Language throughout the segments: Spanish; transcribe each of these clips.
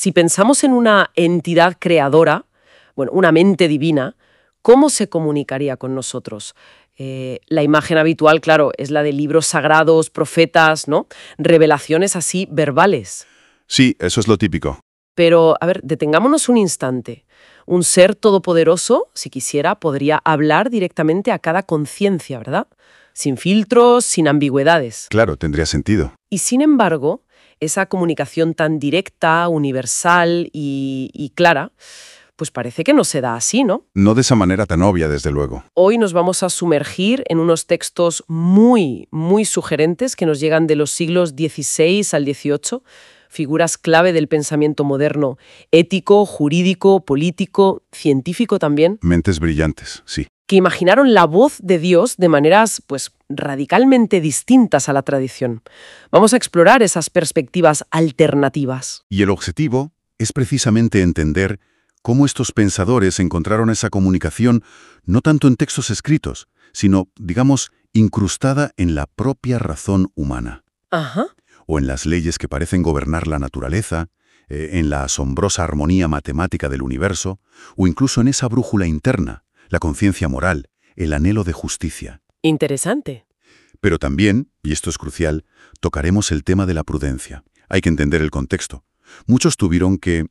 Si pensamos en una entidad creadora, bueno, una mente divina, ¿cómo se comunicaría con nosotros? La imagen habitual, claro, es la de libros sagrados, profetas, ¿no? Revelaciones así verbales. Sí, eso es lo típico. Pero, a ver, detengámonos un instante. Un ser todopoderoso, si quisiera, podría hablar directamente a cada conciencia, ¿verdad? Sin filtros, sin ambigüedades. Claro, tendría sentido. Y sin embargo, esa comunicación tan directa, universal y clara, pues parece que no se da así, ¿no? No de esa manera tan obvia, desde luego. Hoy nos vamos a sumergir en unos textos muy, muy sugerentes que nos llegan de los siglos XVI al XVIII, figuras clave del pensamiento moderno, ético, jurídico, político, científico también, Mentes brillantes, sí. que imaginaron la voz de Dios de maneras, pues, radicalmente distintas a la tradición. Vamos a explorar esas perspectivas alternativas. Y el objetivo es precisamente entender cómo estos pensadores encontraron esa comunicación no tanto en textos escritos, sino, digamos, incrustada en la propia razón humana, Ajá. o en las leyes que parecen gobernar la naturaleza, en la asombrosa armonía matemática del universo, o incluso en esa brújula interna, la conciencia moral, el anhelo de justicia. Interesante. Pero también, y esto es crucial, tocaremos el tema de la prudencia. Hay que entender el contexto. Muchos tuvieron que,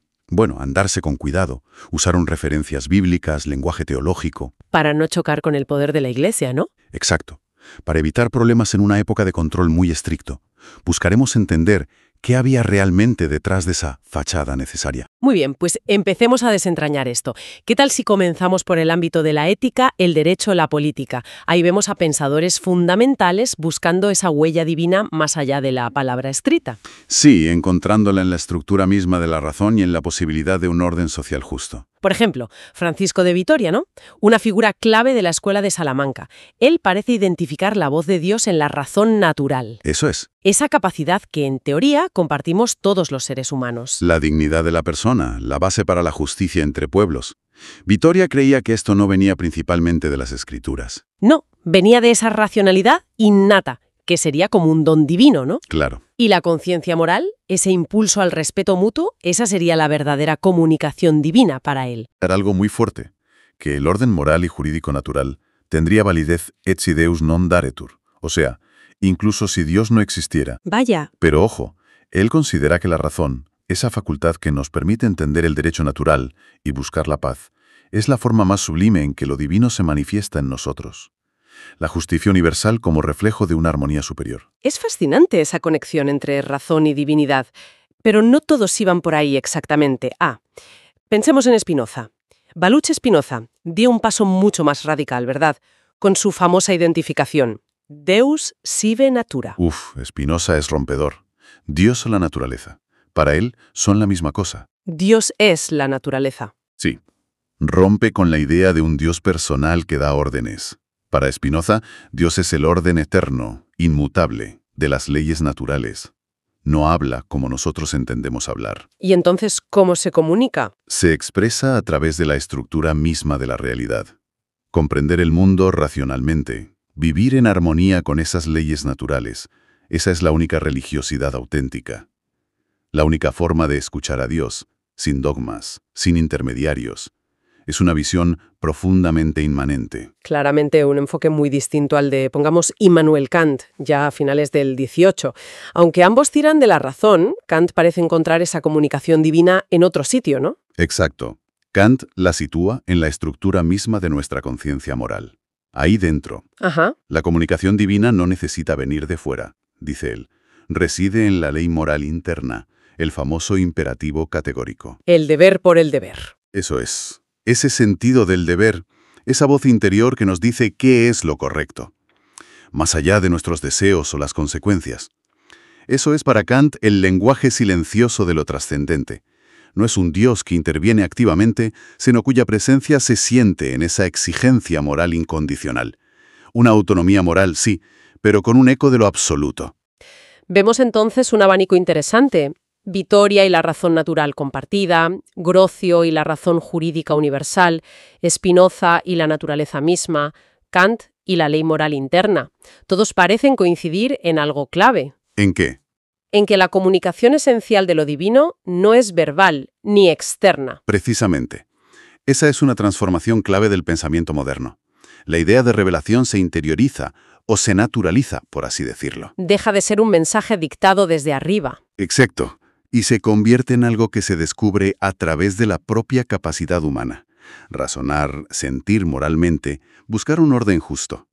andarse con cuidado. Usaron referencias bíblicas, lenguaje teológico. Para no chocar con el poder de la Iglesia, ¿no? Exacto. Para evitar problemas en una época de control muy estricto, buscaremos entender qué había realmente detrás de esa fachada necesaria. Muy bien, pues empecemos a desentrañar esto. ¿Qué tal si comenzamos por el ámbito de la ética, el derecho, la política? Ahí vemos a pensadores fundamentales buscando esa huella divina más allá de la palabra escrita. Sí, encontrándola en la estructura misma de la razón y en la posibilidad de un orden social justo. Por ejemplo, Francisco de Vitoria, ¿no? Una figura clave de la escuela de Salamanca. Él parece identificar la voz de Dios en la razón natural. Eso es. Esa capacidad que, en teoría, compartimos todos los seres humanos. La dignidad de la persona, la base para la justicia entre pueblos. Vitoria creía que esto no venía principalmente de las escrituras. No, venía de esa racionalidad innata, que sería como un don divino, ¿no? Claro. Y la conciencia moral, ese impulso al respeto mutuo, esa sería la verdadera comunicación divina para él. Era algo muy fuerte, que el orden moral y jurídico natural tendría validez et si Deus non daretur, o sea, incluso si Dios no existiera. Vaya. Pero ojo, él considera que la razón, esa facultad que nos permite entender el derecho natural y buscar la paz, es la forma más sublime en que lo divino se manifiesta en nosotros. La justicia universal como reflejo de una armonía superior. Es fascinante esa conexión entre razón y divinidad, pero no todos iban por ahí exactamente. Pensemos en Spinoza. Baruch Spinoza dio un paso mucho más radical, ¿verdad? Con su famosa identificación. Deus sive natura. Spinoza es rompedor. Dios o la naturaleza. Para él son la misma cosa. Dios es la naturaleza. Sí. Rompe con la idea de un Dios personal que da órdenes. Para Spinoza, Dios es el orden eterno, inmutable, de las leyes naturales. No habla como nosotros entendemos hablar. ¿Y entonces cómo se comunica? Se expresa a través de la estructura misma de la realidad. Comprender el mundo racionalmente, vivir en armonía con esas leyes naturales, esa es la única religiosidad auténtica. La única forma de escuchar a Dios, sin dogmas, sin intermediarios. Es una visión profundamente inmanente. Claramente un enfoque muy distinto al de, pongamos, Immanuel Kant, ya a finales del XVIII. Aunque ambos tiran de la razón, Kant parece encontrar esa comunicación divina en otro sitio, ¿no? Exacto. Kant la sitúa en la estructura misma de nuestra conciencia moral. Ahí dentro. Ajá. La comunicación divina no necesita venir de fuera, dice él. Reside en la ley moral interna, el famoso imperativo categórico. El deber por el deber. Eso es. Ese sentido del deber, esa voz interior que nos dice qué es lo correcto, más allá de nuestros deseos o las consecuencias. Eso es para Kant el lenguaje silencioso de lo trascendente. No es un Dios que interviene activamente, sino cuya presencia se siente en esa exigencia moral incondicional. Una autonomía moral, sí, pero con un eco de lo absoluto. Vemos entonces un abanico interesante. Vitoria y la razón natural compartida, Grocio y la razón jurídica universal, Spinoza y la naturaleza misma, Kant y la ley moral interna. Todos parecen coincidir en algo clave. ¿En qué? en que la comunicación esencial de lo divino no es verbal ni externa. Precisamente. Esa es una transformación clave del pensamiento moderno. La idea de revelación se interioriza o se naturaliza, por así decirlo. Deja de ser un mensaje dictado desde arriba. Exacto. Y se convierte en algo que se descubre a través de la propia capacidad humana. Razonar, sentir moralmente, buscar un orden justo.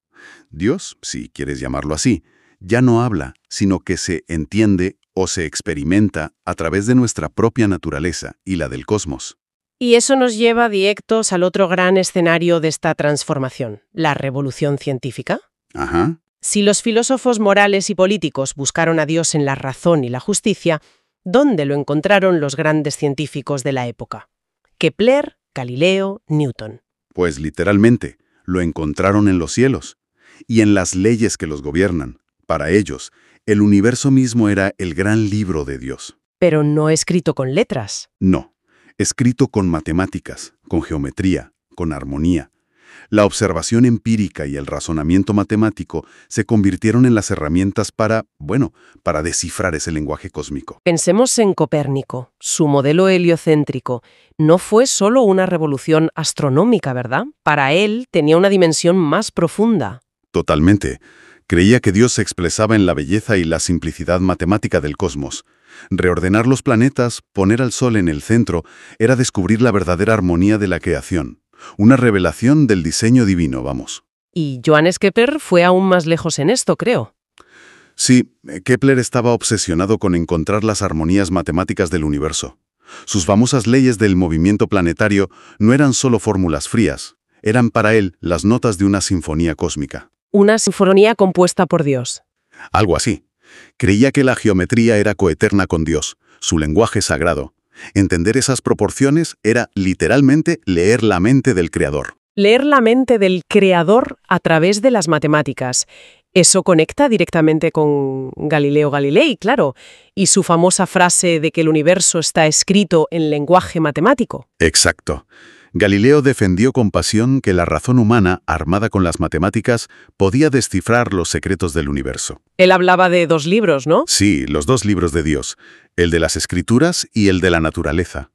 Dios, si quieres llamarlo así, ya no habla, sino que se entiende o se experimenta a través de nuestra propia naturaleza y la del cosmos. Y eso nos lleva directos al otro gran escenario de esta transformación, la revolución científica. Ajá. Si los filósofos morales y políticos buscaron a Dios en la razón y la justicia, ¿dónde lo encontraron los grandes científicos de la época? Kepler, Galileo, Newton. Pues literalmente, lo encontraron en los cielos y en las leyes que los gobiernan. Para ellos, el universo mismo era el gran libro de Dios. Pero no escrito con letras. No, escrito con matemáticas, con geometría, con armonía. La observación empírica y el razonamiento matemático se convirtieron en las herramientas para descifrar ese lenguaje cósmico. Pensemos en Copérnico. Su modelo heliocéntrico no fue solo una revolución astronómica, ¿verdad? Para él tenía una dimensión más profunda. Totalmente. Creía que Dios se expresaba en la belleza y la simplicidad matemática del cosmos. Reordenar los planetas, poner al Sol en el centro, era descubrir la verdadera armonía de la creación. Una revelación del diseño divino, vamos. Y Johannes Kepler fue aún más lejos en esto, creo. Sí, Kepler estaba obsesionado con encontrar las armonías matemáticas del universo. Sus famosas leyes del movimiento planetario no eran solo fórmulas frías, eran para él las notas de una sinfonía cósmica. Una sinfonía compuesta por Dios. Algo así. Creía que la geometría era coeterna con Dios, su lenguaje sagrado. Entender esas proporciones era literalmente leer la mente del Creador. Leer la mente del Creador a través de las matemáticas. Eso conecta directamente con Galileo Galilei, claro, y su famosa frase de que el universo está escrito en lenguaje matemático. Exacto. Galileo defendió con pasión que la razón humana, armada con las matemáticas, podía descifrar los secretos del universo. Él hablaba de dos libros, ¿no? Sí, los dos libros de Dios, el de las Escrituras y el de la naturaleza.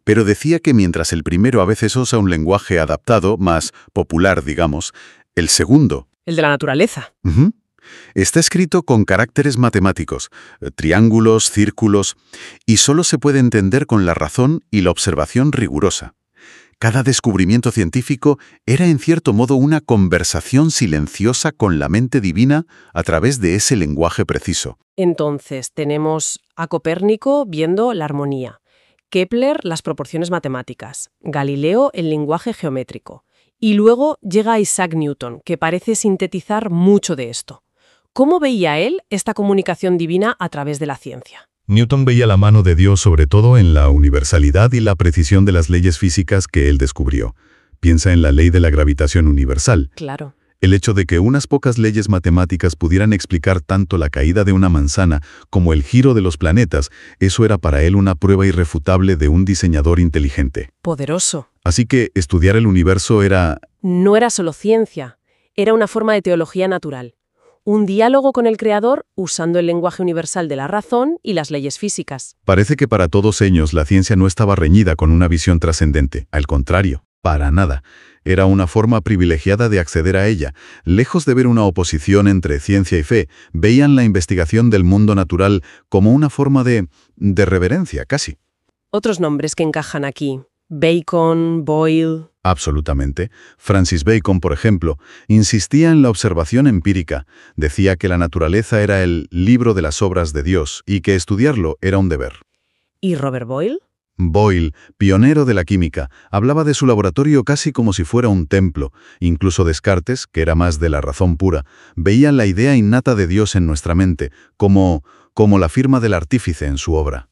Pero decía que mientras el primero a veces usa un lenguaje adaptado, más popular, digamos, el segundo, El de la naturaleza. está escrito con caracteres matemáticos, triángulos, círculos, y solo se puede entender con la razón y la observación rigurosa. Cada descubrimiento científico era en cierto modo una conversación silenciosa con la mente divina a través de ese lenguaje preciso. Entonces, tenemos a Copérnico viendo la armonía, Kepler las proporciones matemáticas, Galileo el lenguaje geométrico. Y luego llega Isaac Newton, que parece sintetizar mucho de esto. ¿Cómo veía él esta comunicación divina a través de la ciencia? Newton veía la mano de Dios sobre todo en la universalidad y la precisión de las leyes físicas que él descubrió. Piensa en la ley de la gravitación universal. Claro. El hecho de que unas pocas leyes matemáticas pudieran explicar tanto la caída de una manzana como el giro de los planetas, eso era para él una prueba irrefutable de un diseñador inteligente. Poderoso. Así que estudiar el universo era... No era solo ciencia, era una forma de teología natural. Un diálogo con el Creador usando el lenguaje universal de la razón y las leyes físicas. Parece que para todos ellos la ciencia no estaba reñida con una visión trascendente. Al contrario, para nada. Era una forma privilegiada de acceder a ella. Lejos de ver una oposición entre ciencia y fe, veían la investigación del mundo natural como una forma de reverencia, casi. Otros nombres que encajan aquí. Bacon, Boyle... Absolutamente. Francis Bacon, por ejemplo, insistía en la observación empírica. Decía que la naturaleza era el libro de las obras de Dios y que estudiarlo era un deber. ¿Y Robert Boyle? Boyle, pionero de la química, hablaba de su laboratorio casi como si fuera un templo. Incluso Descartes, que era más de la razón pura, veía la idea innata de Dios en nuestra mente, como la firma del artífice en su obra.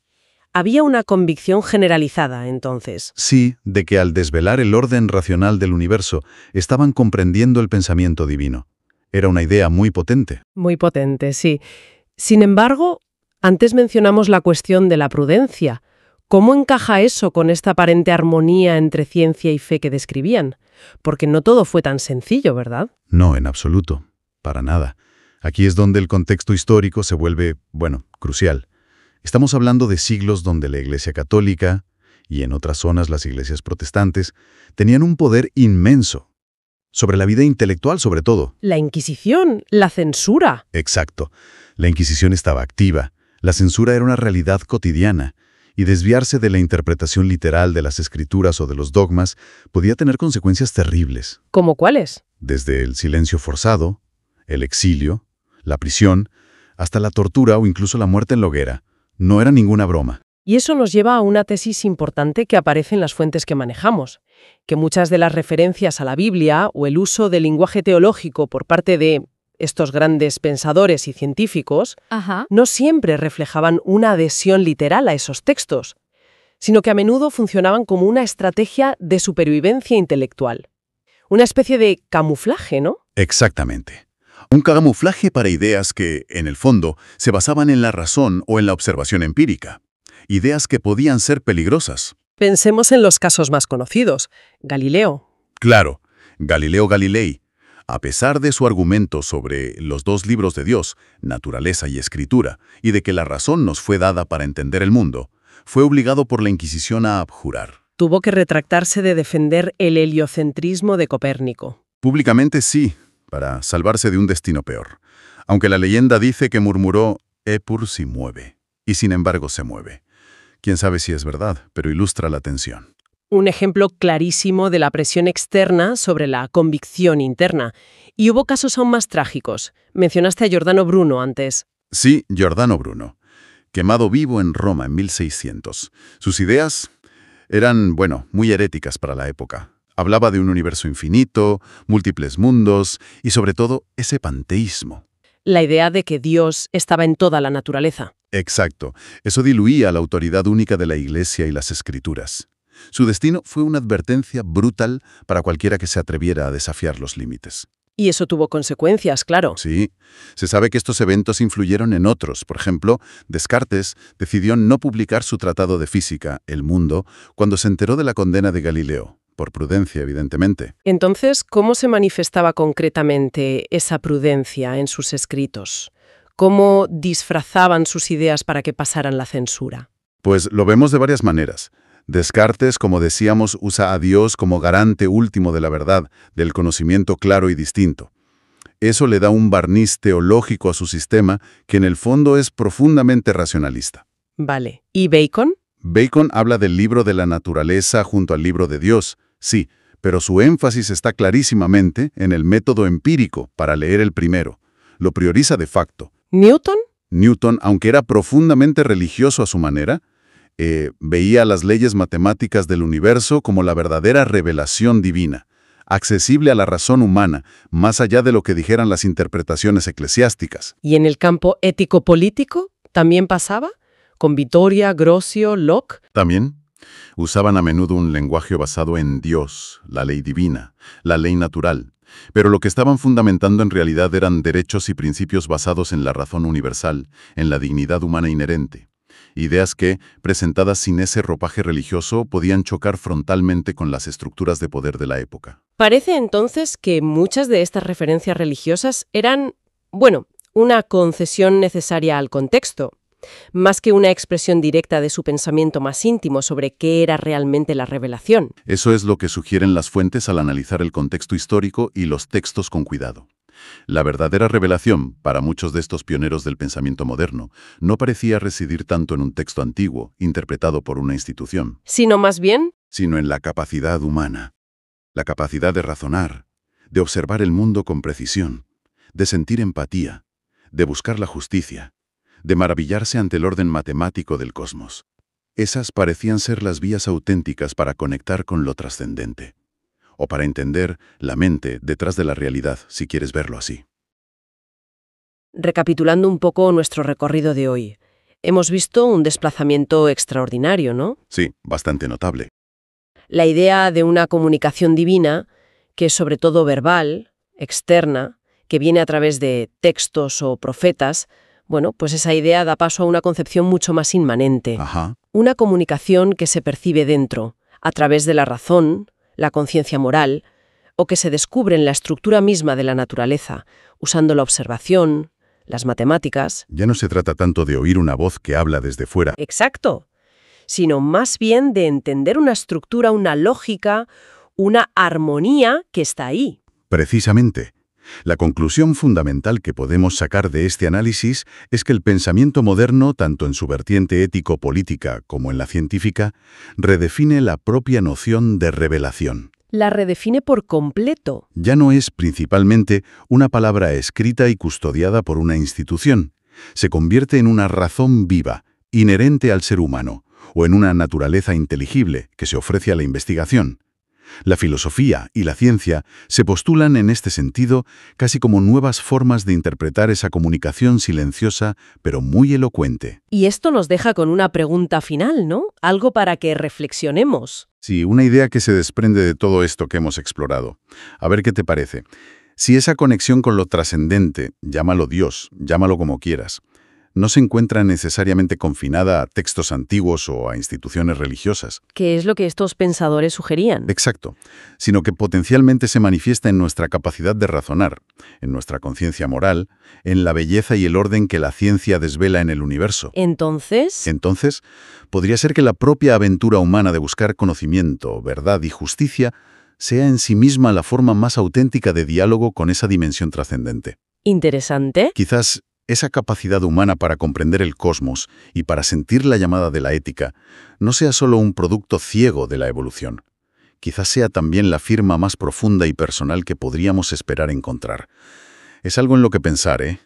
Había una convicción generalizada, entonces. Sí, de que al desvelar el orden racional del universo, estaban comprendiendo el pensamiento divino. Era una idea muy potente. Muy potente, sí. Sin embargo, antes mencionamos la cuestión de la prudencia. ¿Cómo encaja eso con esta aparente armonía entre ciencia y fe que describían? Porque no todo fue tan sencillo, ¿verdad? No, en absoluto. Para nada. Aquí es donde el contexto histórico se vuelve, crucial. Estamos hablando de siglos donde la Iglesia católica, y en otras zonas las iglesias protestantes, tenían un poder inmenso. Sobre la vida intelectual, sobre todo. La Inquisición, la censura. Exacto. La Inquisición estaba activa. La censura era una realidad cotidiana. Y desviarse de la interpretación literal de las escrituras o de los dogmas podía tener consecuencias terribles. ¿Cómo cuáles? Desde el silencio forzado, el exilio, la prisión, hasta la tortura o incluso la muerte en la hoguera. No era ninguna broma. Y eso nos lleva a una tesis importante que aparece en las fuentes que manejamos, que muchas de las referencias a la Biblia o el uso del lenguaje teológico por parte de estos grandes pensadores y científicos no siempre reflejaban una adhesión literal a esos textos, sino que a menudo funcionaban como una estrategia de supervivencia intelectual. Una especie de camuflaje, ¿no? Exactamente. Un camuflaje para ideas que, en el fondo, se basaban en la razón o en la observación empírica. Ideas que podían ser peligrosas. Pensemos en los casos más conocidos. Galileo. Claro, Galileo Galilei, a pesar de su argumento sobre los dos libros de Dios, naturaleza y escritura, y de que la razón nos fue dada para entender el mundo, fue obligado por la Inquisición a abjurar. Tuvo que retractarse de defender el heliocentrismo de Copérnico. Públicamente sí, para salvarse de un destino peor. Aunque la leyenda dice que murmuró «Epur si mueve», y sin embargo se mueve. Quién sabe si es verdad, pero ilustra la tensión. Un ejemplo clarísimo de la presión externa sobre la convicción interna. Y hubo casos aún más trágicos. Mencionaste a Giordano Bruno antes. Sí, Giordano Bruno. Quemado vivo en Roma en 1600. Sus ideas eran, muy heréticas para la época. Hablaba de un universo infinito, múltiples mundos y sobre todo ese panteísmo. La idea de que Dios estaba en toda la naturaleza. Exacto. Eso diluía la autoridad única de la Iglesia y las Escrituras. Su destino fue una advertencia brutal para cualquiera que se atreviera a desafiar los límites. Y eso tuvo consecuencias, claro. Sí. Se sabe que estos eventos influyeron en otros. Por ejemplo, Descartes decidió no publicar su tratado de física, El Mundo, cuando se enteró de la condena de Galileo. Por prudencia, evidentemente. Entonces, ¿cómo se manifestaba concretamente esa prudencia en sus escritos? ¿Cómo disfrazaban sus ideas para que pasaran la censura? Pues lo vemos de varias maneras. Descartes, como decíamos, usa a Dios como garante último de la verdad, del conocimiento claro y distinto. Eso le da un barniz teológico a su sistema que en el fondo es profundamente racionalista. Vale. ¿Y Bacon? Bacon habla del libro de la naturaleza junto al libro de Dios, sí, pero su énfasis está clarísimamente en el método empírico para leer el primero. Lo prioriza de facto. ¿Newton? Newton, aunque era profundamente religioso a su manera, veía las leyes matemáticas del universo como la verdadera revelación divina, accesible a la razón humana, más allá de lo que dijeran las interpretaciones eclesiásticas. ¿Y en el campo ético-político también pasaba? ¿Con Vittoria, Grocio, Locke? También usaban a menudo un lenguaje basado en Dios, la ley divina, la ley natural. Pero lo que estaban fundamentando en realidad eran derechos y principios basados en la razón universal, en la dignidad humana inherente. Ideas que, presentadas sin ese ropaje religioso, podían chocar frontalmente con las estructuras de poder de la época. Parece entonces que muchas de estas referencias religiosas eran, una concesión necesaria al contexto, más que una expresión directa de su pensamiento más íntimo sobre qué era realmente la revelación. Eso es lo que sugieren las fuentes al analizar el contexto histórico y los textos con cuidado. La verdadera revelación, para muchos de estos pioneros del pensamiento moderno, no parecía residir tanto en un texto antiguo, interpretado por una institución, Sino más bien, sino en la capacidad humana, la capacidad de razonar, de observar el mundo con precisión, de sentir empatía, de buscar la justicia, de maravillarse ante el orden matemático del cosmos. Esas parecían ser las vías auténticas para conectar con lo trascendente, o para entender la mente detrás de la realidad, si quieres verlo así. recapitulando un poco nuestro recorrido de hoy, hemos visto un desplazamiento extraordinario, ¿no? Sí, bastante notable. La idea de una comunicación divina, que es sobre todo verbal, externa, que viene a través de textos o profetas, pues esa idea da paso a una concepción mucho más inmanente. Ajá. Una comunicación que se percibe dentro, a través de la razón, la conciencia moral, o que se descubre en la estructura misma de la naturaleza, usando la observación, las matemáticas. Ya no se trata tanto de oír una voz que habla desde fuera. Exacto. Sino más bien de entender una estructura, una lógica, una armonía que está ahí. Precisamente. La conclusión fundamental que podemos sacar de este análisis es que el pensamiento moderno, tanto en su vertiente ético-política como en la científica, redefine la propia noción de revelación. La redefine por completo. Ya no es principalmente una palabra escrita y custodiada por una institución. Se convierte en una razón viva, inherente al ser humano, o en una naturaleza inteligible que se ofrece a la investigación. La filosofía y la ciencia se postulan en este sentido casi como nuevas formas de interpretar esa comunicación silenciosa pero muy elocuente. Y esto nos deja con una pregunta final, ¿no? Algo para que reflexionemos. Sí, una idea que se desprende de todo esto que hemos explorado. A ver qué te parece. Si esa conexión con lo trascendente, llámalo Dios, llámalo como quieras, no se encuentra necesariamente confinada a textos antiguos o a instituciones religiosas. ¿Qué es lo que estos pensadores sugerían? Exacto, sino que potencialmente se manifiesta en nuestra capacidad de razonar, en nuestra conciencia moral, en la belleza y el orden que la ciencia desvela en el universo. Entonces, podría ser que la propia aventura humana de buscar conocimiento, verdad y justicia sea en sí misma la forma más auténtica de diálogo con esa dimensión trascendente. interesante. Quizás esa capacidad humana para comprender el cosmos y para sentir la llamada de la ética no sea solo un producto ciego de la evolución. Quizás sea también la firma más profunda y personal que podríamos esperar encontrar. Es algo en lo que pensar, ¿eh?